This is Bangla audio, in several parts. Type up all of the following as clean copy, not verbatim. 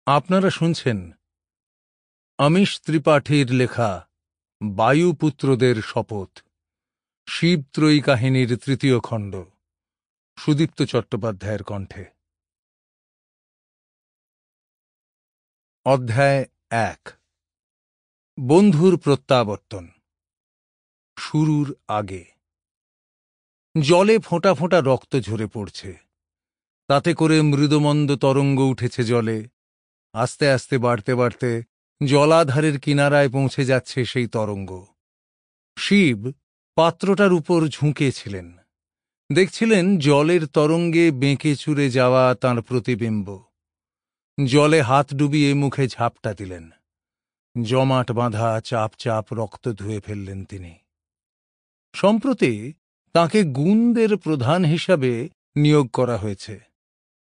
আপনারা শুনছেন অমিশ ত্রিপাঠীর লেখা বায়ুপুত্রদের শপথ, শিবত্রয়ী কাহিনীর তৃতীয় খণ্ড, সুদীপ্ত চট্টোপাধ্যায়ের কণ্ঠে। অধ্যায় ১। বন্ধুর প্রত্যাবর্তন। শুরুর আগে জলে ফোঁটা ফোঁটা রক্ত ঝরে পড়ছে, তাতে করে মৃদুমন্দ তরঙ্গ উঠেছে জলে। আস্তে আস্তে বাড়তে বাড়তে জলাধারের কিনারায় পৌঁছে যাচ্ছে সেই তরঙ্গ। শিব পাত্রটার উপর ঝুঁকেছিলেন, দেখছিলেন জলের তরঙ্গে বেঁকে চুরে যাওয়া তাঁর প্রতিবিম্ব। জলে হাত ডুবিয়ে মুখে ঝাপটা দিলেন। জমাট বাঁধা চাপ চাপ রক্ত ধুয়ে ফেললেন তিনি। সম্প্রতি তাঁকে গুণদের প্রধান হিসাবে নিয়োগ করা হয়েছে,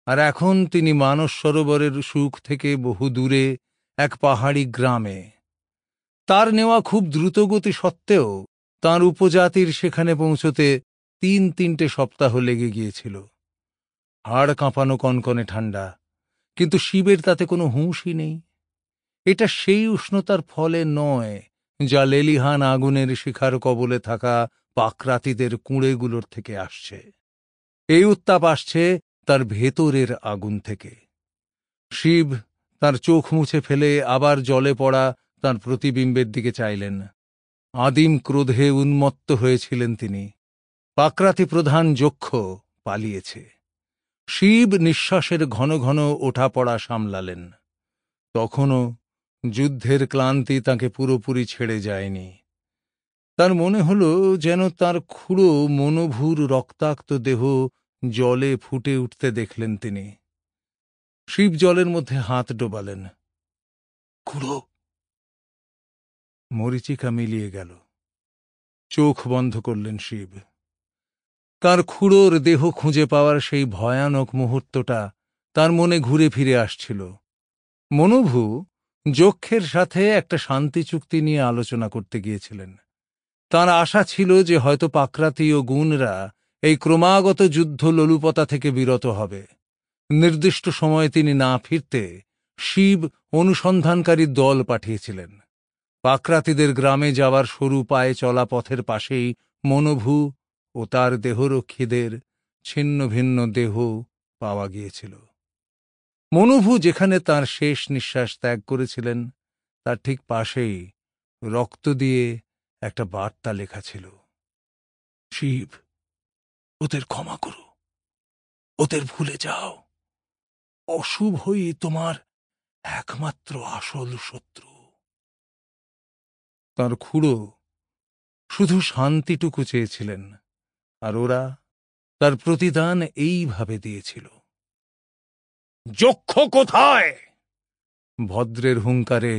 আর এখন তিনি মানস সরোবরের সুখ থেকে বহু দূরে এক পাহাড়ি গ্রামে। তার নেওয়া খুব দ্রুতগতি সত্ত্বেও তাঁর উপজাতির সেখানে পৌঁছতে ৩-৩টে সপ্তাহ লেগে গিয়েছিল। হাড় কাঁপানো কনকনে ঠান্ডা, কিন্তু শিবের তাতে কোনো হুঁশই নেই। এটা সেই উষ্ণতার ফলে নয় যা লেলিহান আগুনের শিখার কবলে থাকা পাকরাতিদের কুঁড়েগুলোর থেকে আসছে। এই উত্তাপ আসছে তার ভেতরের আগুন থেকে। শিব তার চোখ মুছে ফেলে আবার জলে পড়া তাঁর প্রতিবিম্বের দিকে চাইলেন। আদিম ক্রোধে উন্মত্ত হয়েছিলেন তিনি। পাকরাতি প্রধান যক্ষ পালিয়েছে। শিব নিঃশ্বাসের ঘন ঘন ওঠা পড়া সামলালেন। তখনও যুদ্ধের ক্লান্তি তাঁকে পুরোপুরি ছেড়ে যায়নি। তার মনে হল যেন তার খুঁড়ো মনোভূর রক্তাক্ত দেহ জলে ফুটে উঠতে দেখলেন তিনি। শিব জলের মধ্যে হাত ডোবালেন। খুঁড়ো। মরীচিকা মিলিয়ে গেল। চোখ বন্ধ করলেন শিব। তার খুঁড়োর দেহ খুঁজে পাওয়ার সেই ভয়ানক মুহূর্তটা তার মনে ঘুরে ফিরে আসছিল। মনোভু যক্ষের সাথে একটা শান্তি চুক্তি নিয়ে আলোচনা করতে গিয়েছিলেন। তাঁর আশা ছিল যে হয়তো পাকরাতি ও গুণরা এই ক্রমাগত যুদ্ধ লোলুপতা থেকে বিরত হবে। নির্দিষ্ট সময়ে তিনি না ফিরতে শিব অনুসন্ধানকারী দল পাঠিয়েছিলেন। পাকরাতিদের গ্রামে যাওয়ার সরু পায়ে চলা পথের পাশেই মনোভু ও তার দেহরক্ষীদের ছিন্ন ভিন্ন দেহ পাওয়া গিয়েছিল। মনোভু যেখানে তার শেষ নিঃশ্বাস ত্যাগ করেছিলেন তার ঠিক পাশেই রক্ত দিয়ে একটা বার্তা লেখা ছিল। শিব, ওদের ক্ষমা করো, ওদের ভুলে যাও। অশুভই তোমার একমাত্র আসল শত্রু। তার খুড়ো শুধু শান্তিটুকু চেয়েছিলেন, আর ওরা তার প্রতিদান এইভাবে দিয়েছিল। যক্ষ কোথায়? ভদ্রের হুঙ্কারে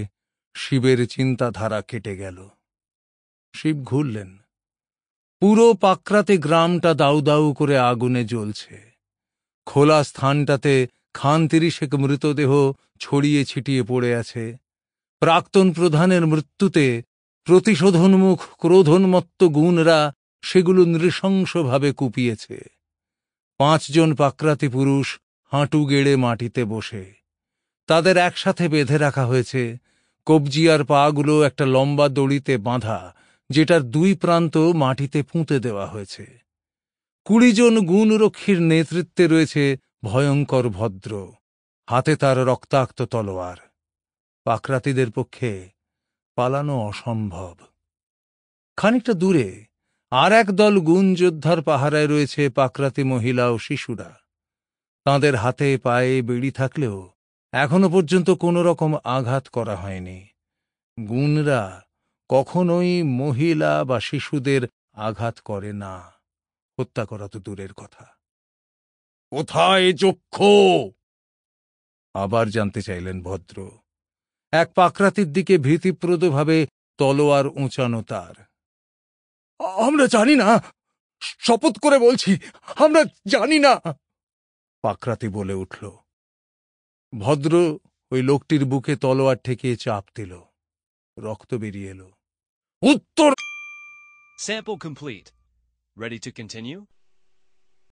শিবের চিন্তাধারা কেটে গেল। শিব ঘুরলেন। পুরো পাকরাতে গ্রামটা দাউ দাউ করে আগুনে জ্বলছে। খোলা স্থানটাতে ৩০ মৃতদেহ ছড়িয়ে ছিটিয়ে পড়ে আছে। প্রাক্তন প্রধানের মৃত্যুতে প্রতিশোধোন্মুখ ক্রোধোন্মত্ত গুণরা সেগুলো নৃশংসভাবে কুপিয়েছে। ৫ জন পাকরাতি পুরুষ হাঁটু গেড়ে মাটিতে বসে। তাদের একসাথে বেঁধে রাখা হয়েছে। কবজিয়ার পাগুলো একটা লম্বা দড়িতে বাঁধা, যেটার ২ প্রান্ত মাটিতে পুঁতে দেওয়া হয়েছে। ২০ জন গুণরক্ষীর নেতৃত্বে রয়েছে ভয়ঙ্কর ভদ্র, হাতে তার রক্তাক্ত তলোয়ার। পাকরাতিদের পক্ষে পালানো অসম্ভব। খানিকটা দূরে আর এক দল গুণ যোদ্ধার পাহারায় রয়েছে পাকরাতি মহিলা ও শিশুরা। তাঁদের হাতে পায়ে বেড়ি থাকলেও এখনো পর্যন্ত কোনো রকম আঘাত করা হয়নি। গুণরা কখনোই মহিলা বা শিশুদের আঘাত করে না, হত্যা করা তো দূরের কথা। কোথায় যক্ষ? আবার জানতে চাইলেন ভদ্র। এক পাকরাতির দিকে ভীতিপ্রদভাবে তলোয়ার উঁচানো তার। আমরা জানি না, শপথ করে বলছি, আমরা জানি না, পাকরাতি বলে উঠল। ভদ্র ওই লোকটির বুকে তলোয়ার ঠেকিয়ে চাপ দিল। রক্ত বেরিয়ে এলো। উত্তর। Sample complete. Ready to continue?